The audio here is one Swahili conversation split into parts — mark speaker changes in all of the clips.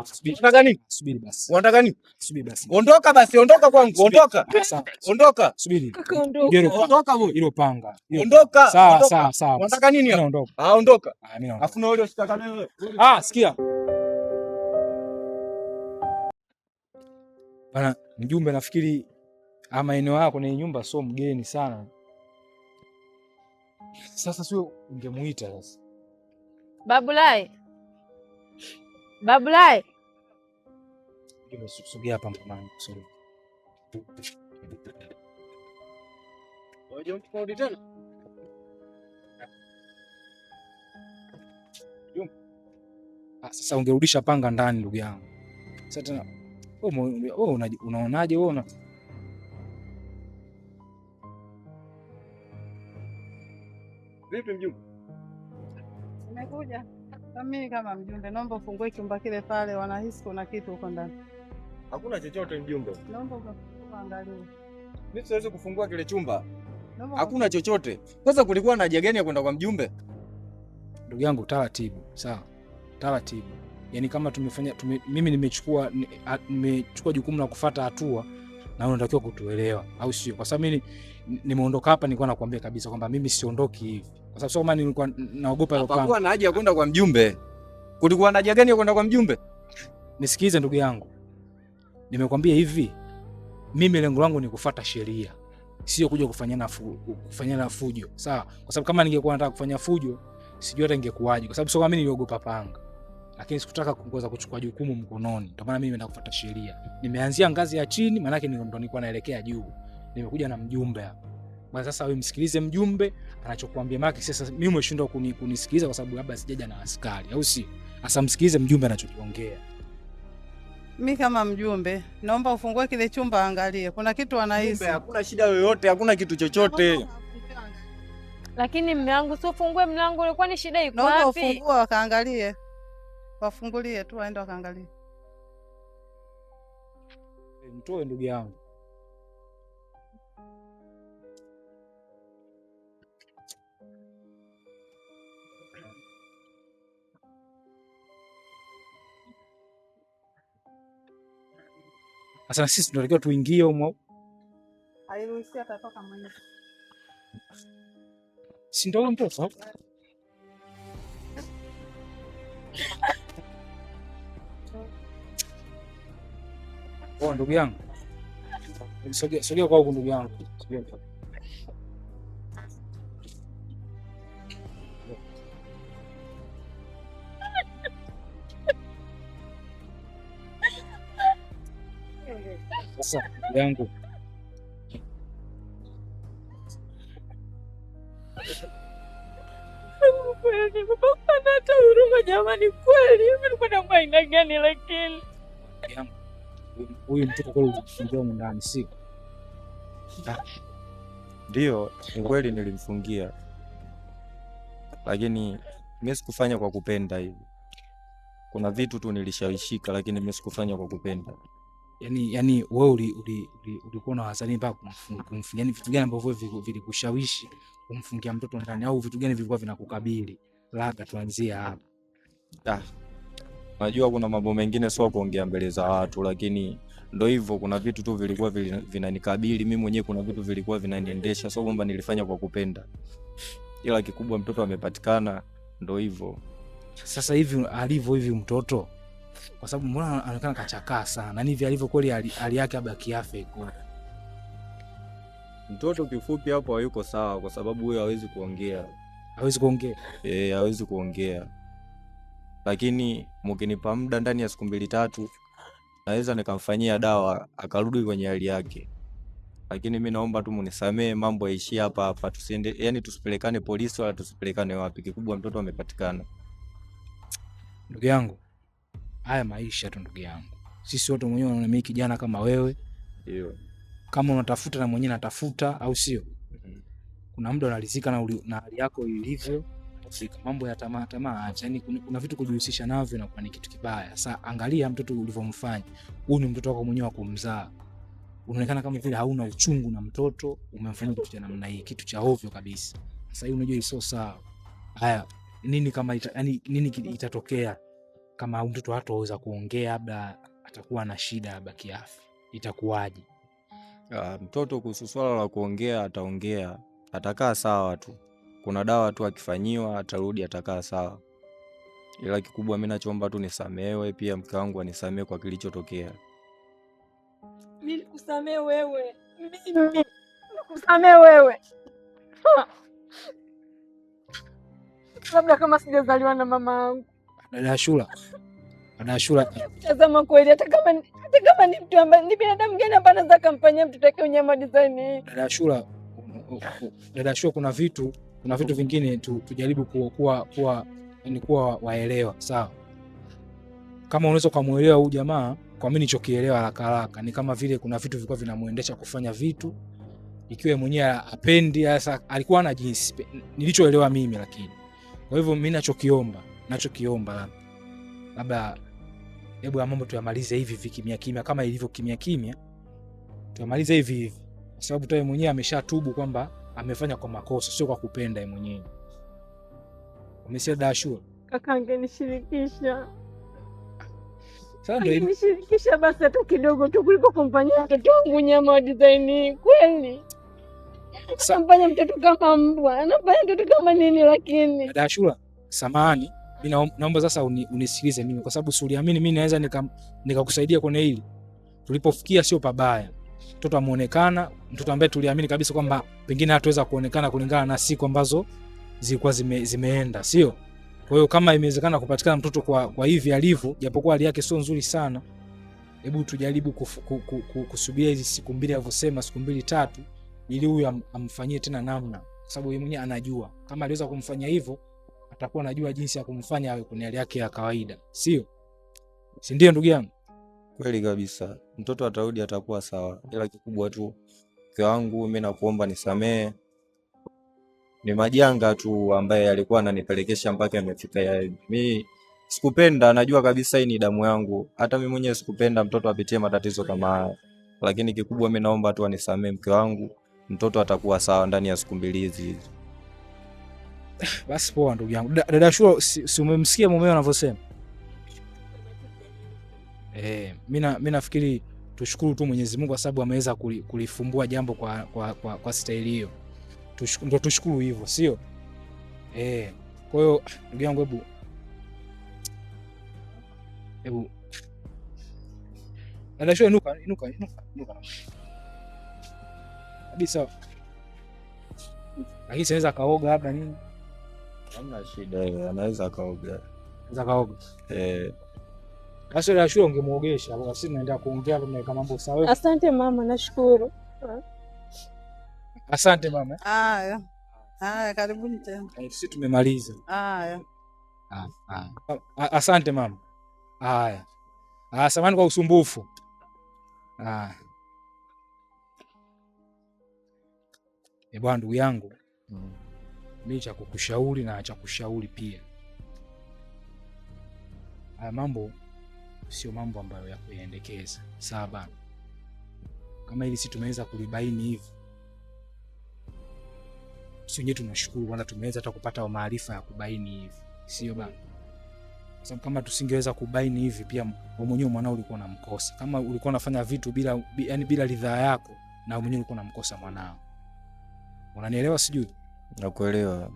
Speaker 1: Subiri. Unataka nini?
Speaker 2: Subiri basi.
Speaker 1: Unataka nini?
Speaker 2: Subiri basi.
Speaker 1: Ondoka basi, ondoka kwangu, ondoka. Ondoka.
Speaker 2: Subiri.
Speaker 1: Ondoka wewe.
Speaker 2: Hilo panga.
Speaker 1: Ondoka.
Speaker 2: Sawa.
Speaker 1: Unataka nini hapa?
Speaker 2: Ondoka.
Speaker 1: Ondoka.
Speaker 2: Mimi naondoka.
Speaker 1: Afu na wewe usitaka wewe.
Speaker 2: Sikia. Bana mjumbe, nafikiri ama eneo yako ni nyumba sio mgeni sana. Sasa sio ungemuita sasa.
Speaker 3: Babulai.
Speaker 2: Sogea hapa mwanangu. Sorry.
Speaker 1: Wewe unarudi tena?
Speaker 2: Sasa ungerudisha panga ndani ndugu yangu. Sasa tena wewe unaonaje wewe?
Speaker 1: Vipi mjumbe?
Speaker 4: Nimekuja. Mimi kama mjumbe naomba ufungue chumba kile pale, wanahisi kuna kitu huko ndani.
Speaker 1: Hakuna chochote mjumbe.
Speaker 4: Naomba uangalie.
Speaker 1: Mimi siwezi kufungua kile chumba. Hakuna chochote. Sasa kulikuwa na haja gani ya kwenda kwa mjumbe?
Speaker 2: Ndugu yangu taratibu, sawa? Taratibu. Yaani kama mimi nimechukua jukumu la kufuata hatua na unatakiwa kutuelewa, au sio? Kwa sababu mimi nimeondoka hapa nilikuwa nakwambia kabisa kwamba mimi siondoki hivi. Kwa sababu sio maana nilikuwa naogopa hilo.
Speaker 1: Hakuwa na haja ya kwenda kwa mjumbe. Kulikuwa na haja gani ya kwenda kwa mjumbe?
Speaker 2: Nisikilize ndugu yangu. Nimekwambia hivi, mimi lengo langu ni kufuata sheria, sio kuja kufanyana fujo, sawa? Kwa sababu kama ningekuwa nataka kufanya fujo, sijui hata ingekuwaje, kwa sababu sio kama mimi niliogopa panga. Lakini sikutaka kuongoza kuchukua jukumu mkononi. Ndio maana mimi nimeenda kufuata sheria. Nimeanzia ngazi ya chini, maana yake ndio nilikuwa naelekea juu. Nimekuja na mjumbe hapa. Basi sasa wewe msikilize mjumbe anachokuambia, maana sasa mimi umeshindwa kunisikiliza kwa sababu labda sijaja na askari, au si? Sasa msikilize mjumbe anachokiongea.
Speaker 4: Mimi kama mjumbe naomba ufungue kile chumba, angalie kuna kitu wanahisi.
Speaker 1: Hakuna shida yoyote, hakuna kitu chochote.
Speaker 3: Lakini mume wangu sio ufungue mlango, ulikuwa ni shida iko wapi?
Speaker 4: Naomba ufungue wakaangalie. Wafungulie tu waende wakaangalie.
Speaker 2: Mtoe ndugu yangu. Sasa sisi tunatakiwa tuingie huko.
Speaker 4: Hairuhusi atatoka mwenyewe.
Speaker 2: Si ndio mtoto? Ndugu yangu. Sogea kwa huko ndugu yangu. Sasa ndugu yangu.
Speaker 3: Hata huruma jamani, kweli nilikuwa na maana gani? Lakini
Speaker 2: huyu mtoto kweli ulimfungia huko ndani, si?
Speaker 5: Ndio, ni kweli nilimfungia, lakini mimi sikufanya kwa kupenda hivi. Kuna vitu tu nilishawishika, lakini mimi sikufanya kwa kupenda.
Speaker 2: Yani wewe ulikuwa na wazani mpaka kumfungia? Yani vitu gani ambavyo vilikushawishi kumfungia mtoto ndani, au vitu gani vilikuwa vinakukabili? Labda tuanzie hapa.
Speaker 5: Najua kuna mambo mengine sio kuongea mbele za watu, lakini ndio hivyo, kuna vitu tu vilikuwa vinanikabili mimi mwenyewe, kuna vitu vilikuwa vinaniendesha, sio kwamba nilifanya kwa kupenda. Ila kikubwa mtoto amepatikana, ndio hivyo.
Speaker 2: Sasa hivi alivyo hivi mtoto, kwa sababu mbona anaonekana kachakaa sana, ni hivi alivyo kweli, hali yake labda kiafya iko.
Speaker 5: Mtoto kifupi hapo hayuko sawa, kwa sababu huyo hawezi kuongea.
Speaker 2: Hawezi kuongea?
Speaker 5: Hawezi kuongea. Lakini mkinipa muda ndani ya siku 2-3 naweza nikamfanyia dawa akarudi kwenye hali yake. Lakini mimi naomba tu mnisamee, mambo yaishie hapa hapa, tusiende, yani tusipelekane polisi wala tusipelekane wapi. Kikubwa mtoto amepatikana.
Speaker 2: Ndugu yangu, haya maisha tu ndugu yangu. Sisi wote mwenyewe tunamiliki kijana kama wewe.
Speaker 5: Ndio.
Speaker 2: Kama unatafuta na mwenyewe natafuta, au sio? Kuna muda unalizika na hali yako ilivyo. Mambo ya tamaa acha. Yani kuna vitu kujihusisha navyo na kwa ni kitu kibaya. Sasa angalia mtoto ulivyomfanya. Huyu ni mtoto wako mwenyewe wa kumzaa. Unaonekana kama vile hauna uchungu na mtoto, umemfanyia kitu cha namna hii, kitu cha ovyo kabisa. Sasa hii unajua sio sawa. Haya, nini kama nini itatokea? kama mtoto hataweza kuongea, labda atakuwa na shida labda kiafya, itakuwaje?
Speaker 5: Mtoto kuhusu swala la kuongea, ataongea, atakaa sawa tu. Kuna dawa tu akifanyiwa atarudi atakaa sawa. Ila kikubwa mimi nachoomba tu nisamehewe, pia mke wangu anisamehe kwa kilichotokea.
Speaker 3: Mimi nikusamehe wewe. Mimi nikusamehe wewe. Labda kama sijazaliwa na mama yangu.
Speaker 2: Dada Ashura.
Speaker 3: Tazama kweli, hata kama ni mtu ambaye ni binadamu gani ambaye anaweza kumfanyia mtoto wake unyama design hii?
Speaker 2: Dada Ashura, kuna vitu vingine tujaribu kuwa waelewa, sawa? Kama unaweza kumuelewa huyu jamaa, kwa mimi nichokielewa haraka ni kama vile kuna vitu vilikuwa vinamuendesha kufanya vitu ikiwa mwenyewe apendi. Sasa alikuwa na jinsi nilichoelewa mimi, lakini kwa hivyo mimi nachokiomba labda hebu ya mambo tuyamalize hivi kimya, kama ilivyo kimya, tuyamalize hivi, kwa sababu tu yeye mwenyewe ameshatubu kwamba amefanya kwa makosa, sio kwa kupenda yeye mwenyewe. Umesikia Dashua?
Speaker 3: Kaka angenishirikisha.
Speaker 2: Sasa ndio
Speaker 3: nishirikisha basi hata kidogo tu, kuliko kumfanyia mtoto wangu nyama wa design kweli. Anafanya mtoto kama mbwa, anafanya mtoto kama nini? Lakini
Speaker 2: Dashua, samahani, mimi naomba sasa unisikilize mimi, kwa sababu usiamini mimi naweza nikakusaidia kwenye hili. Tulipofikia sio pabaya. Mtoto amuonekana, mtoto ambaye tuliamini kabisa kwamba pengine hataweza kuonekana kulingana na siku ambazo zilikuwa zimeenda, sio? Kwa hiyo kama imewezekana kupatikana mtoto kwa hivi alivyo, japokuwa hali yake sio nzuri sana, hebu tujaribu kusubiria hizi siku 2 alivyosema, siku 2-3, ili huyu amfanyie tena namna, kwa sababu yeye mwenyewe anajua kama aliweza kumfanya hivyo, atakuwa anajua jinsi ya kumfanya awe kwenye hali yake ya kawaida, sio? Si ndio ndugu yangu?
Speaker 5: Kweli kabisa, mtoto atarudi atakuwa sawa. Ila kikubwa tu mke wangu, mimi nakuomba nisamehe. Ni majanga tu ambaye alikuwa ananipelekesha mpaka amefika hivi. Mimi sikupenda, najua kabisa hii ni damu yangu. Hata mimi mwenyewe sikupenda mtoto apitie matatizo kama haya. Lakini kikubwa mimi naomba tu anisamehe mke wangu. Mtoto atakuwa sawa ndani ya siku 2 hizi.
Speaker 2: Basi poa ndugu yangu. Dada Shua, si umemsikia mumeo anavyosema? Mimi nafikiri tushukuru tu Mwenyezi Mungu kwa sababu ameweza kulifumbua jambo kwa staili hiyo. Tushukuru hivyo, sio? Kwa hiyo ndugu yangu, hebu Dada Shua, inuka kabisa. Lakini siweza kaoga labda nini?
Speaker 5: Hamna shida, anaweza kaoga.
Speaker 2: Basi Dada Shua ungemuogesha, kwa sisi tunaendelea kuongea kama mambo sawa.
Speaker 3: Asante mama, nashukuru.
Speaker 2: Asante mama.
Speaker 4: Haya, karibuni tena.
Speaker 2: Sisi tumemaliza.
Speaker 4: Haya.
Speaker 2: Asante mama. Haya. Samahani kwa usumbufu. Bwana ndugu yangu, mimi cha kukushauri na cha kushauri pia, haya mambo sio mambo ambayo ya kuyaendekeza, sawa bana? Kama hili sisi tumeweza kulibaini hivi, sisi wenyewe tunashukuru, wala tumeweza hata kupata maarifa ya kubaini hivi, sio bana? Kwa sababu kama tusingeweza kubaini hivi, pia wewe mwenyewe mwanao ulikuwa unamkosa. Kama ulikuwa unafanya vitu bila ridhaa yako, na wewe mwenyewe ulikuwa unamkosa mwanao. Unanielewa sijui?
Speaker 5: Nakuelewa.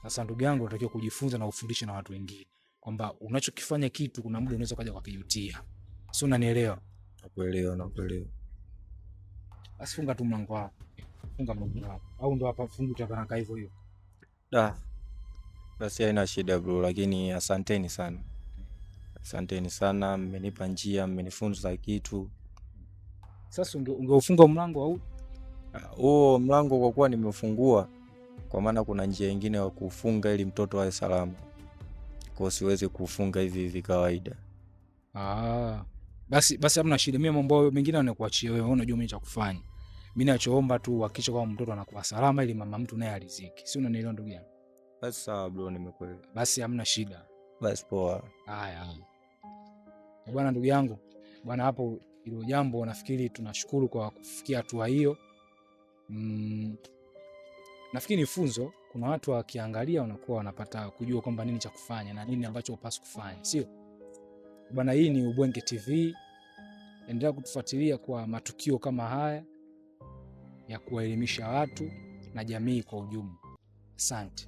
Speaker 2: Sasa ndugu yangu, unatakiwa kujifunza na ufundishe na watu wengine kwamba unachokifanya kitu kuna muda unaweza kaja kukijutia. Sio, unanielewa?
Speaker 5: Nakuelewa.
Speaker 2: Basi funga tu mlango wako. Funga mlango wako. Au ndo hapa fungu utakanaka hivyo hiyo.
Speaker 5: Basi haina shida bro, lakini asanteni sana. Asanteni sana, mmenipa njia, mmenifunza kitu.
Speaker 2: Sasa ungeufunga mlango au?
Speaker 5: Huo mlango kwa kuwa nimefungua, kwa maana kuna njia nyingine ya kufunga ili mtoto awe salama. Kwa siwezi kufunga hivi kawaida.
Speaker 2: Basi hamna shida. Mimi mambo mengine nakuachia wewe, unajua mimi cha kufanya. Mimi nachoomba tu hakikisha kwamba mtoto anakuwa salama ili mama mtu naye aliziki. Si unanielewa ndugu yangu?
Speaker 5: Basi sawa bro, nimekuelewa.
Speaker 2: Basi hamna shida.
Speaker 5: Basi poa.
Speaker 2: Haya. Bwana ndugu yangu, bwana hapo hilo jambo nafikiri tunashukuru kwa kufikia hatua hiyo. Nafikiri ni funzo. Kuna watu wakiangalia wanakuwa wanapata kujua kwamba nini cha kufanya na nini ambacho upaswa kufanya, sio? Bwana, hii ni Ubwenge TV. Endelea kutufuatilia kwa matukio kama haya ya kuwaelimisha watu na jamii kwa ujumla. Asante.